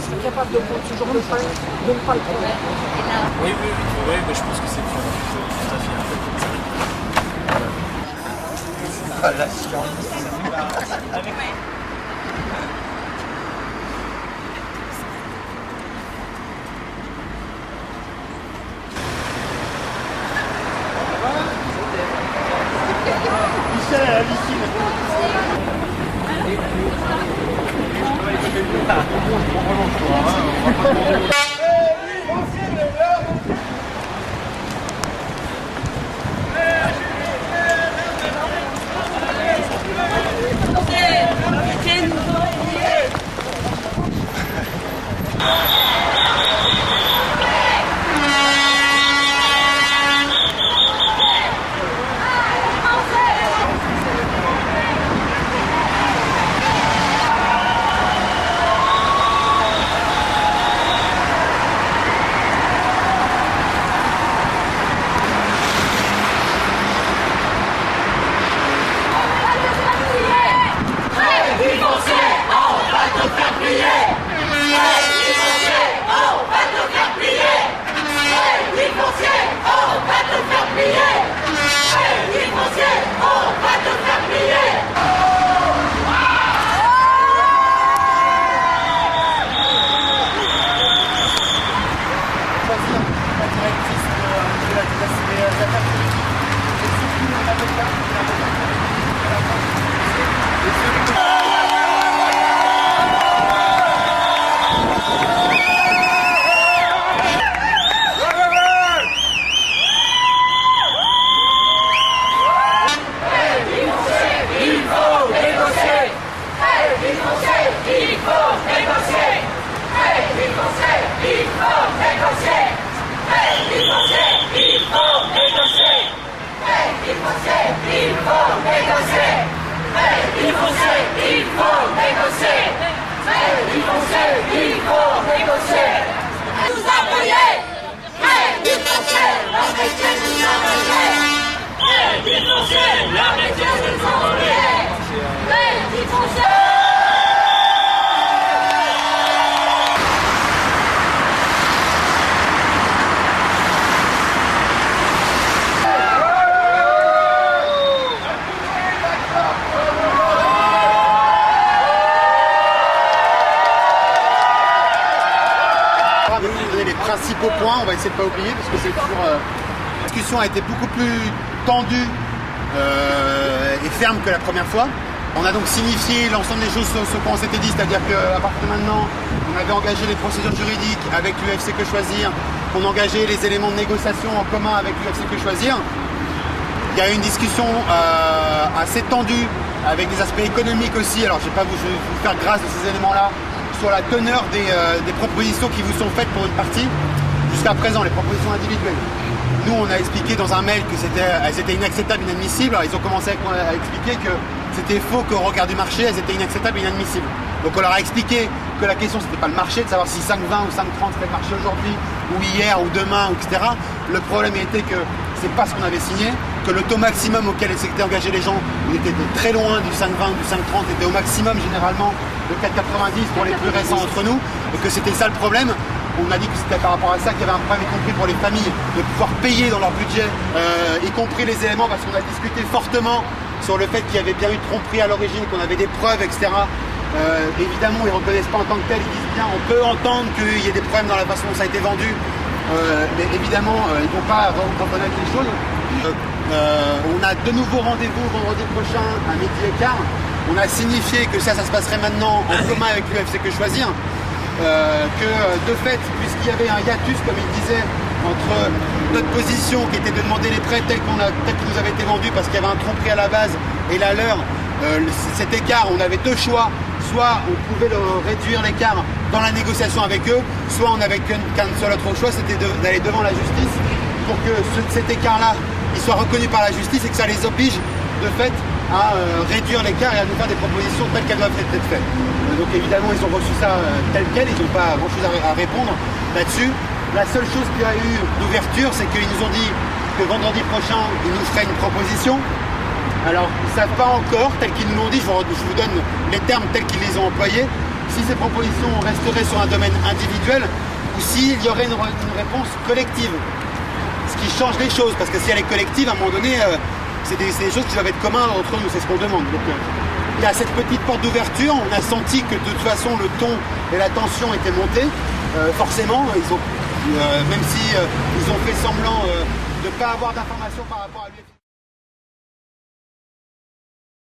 serait capable de prendre ce genre de pain, de ne pas le prendre. Oui, mais je pense que c'est tout à fait un peu comme ça. Ah, la science. Michel, elle ici. Les principaux points, on va essayer de ne pas oublier parce que c'est toujours... La discussion a été beaucoup plus tendue et ferme que la première fois. On a donc signifié l'ensemble des choses sur ce qu'on s'était dit, c'est-à-dire qu'à partir de maintenant, on avait engagé les procédures juridiques avec l'UFC Que Choisir, qu'on engageait les éléments de négociation en commun avec l'UFC Que Choisir. Il y a eu une discussion assez tendue avec des aspects économiques aussi, alors je ne vais pas vous faire grâce de ces éléments-là, sur la teneur des propositions qui vous sont faites pour une partie. Jusqu'à présent, les propositions individuelles. Nous, on a expliqué dans un mail qu'elles étaient inacceptables, inadmissibles. Alors, ils ont commencé à expliquer que c'était faux qu'au regard du marché, elles étaient inacceptables et inadmissibles. Donc, on leur a expliqué que la question, c'était pas le marché, de savoir si 5,20 ou 5,30 c'était le marché aujourd'hui, ou hier, ou demain, etc. Le problème était que c'est pas ce qu'on avait signé, que le taux maximum auquel s'étaient engagés les gens, on était très loin du 5,20, du 5,30, était au maximum généralement de 4,90 pour les plus récents entre nous, et que c'était ça le problème. On a dit que c'était par rapport à ça qu'il y avait un problème, y compris pour les familles, de pouvoir payer dans leur budget, y compris les éléments, parce qu'on a discuté fortement sur le fait qu'il y avait bien eu tromperie à l'origine, qu'on avait des preuves, etc. Évidemment, ils ne reconnaissent pas en tant que tel, ils disent bien, on peut entendre qu'il y ait des problèmes dans la façon dont ça a été vendu, mais évidemment, ils ne vont pas reconnaître les choses. On a de nouveaux rendez-vous vendredi prochain à 12h15. On a signifié que ça se passerait maintenant en commun avec l'UFC Que Choisir. Que de fait, puisqu'il y avait un hiatus, comme il disait, entre notre position qui était de demander les prêts tels qu'ils nous avaient été vendus parce qu'il y avait un tromperie à la base et la leur, cet écart, on avait deux choix. Soit on pouvait réduire l'écart dans la négociation avec eux, soit on n'avait qu'un seul autre choix, c'était d'aller devant la justice pour que cet écart-là il soit reconnu par la justice et que ça les oblige de fait à réduire l'écart et à nous faire des propositions telles qu'elles doivent être faites. Donc évidemment ils ont reçu ça tel quel, ils n'ont pas grand chose à répondre là-dessus. La seule chose qu'il y a eu d'ouverture, c'est qu'ils nous ont dit que vendredi prochain ils nous feraient une proposition. Alors ils ne savent pas encore, tel qu'ils nous l'ont dit, je vous donne les termes tels qu'ils les ont employés. si ces propositions resteraient sur un domaine individuel ou s'il y aurait une réponse collective. Ce qui change les choses, parce que si elle est collective, à un moment donné, c'est des choses qui doivent être communes entre nous, c'est ce qu'on demande. Donc, il y a cette petite porte d'ouverture, on a senti que de toute façon le ton et la tension étaient montés. Forcément, même si ils ont fait semblant de ne pas avoir d'informations par rapport à lui.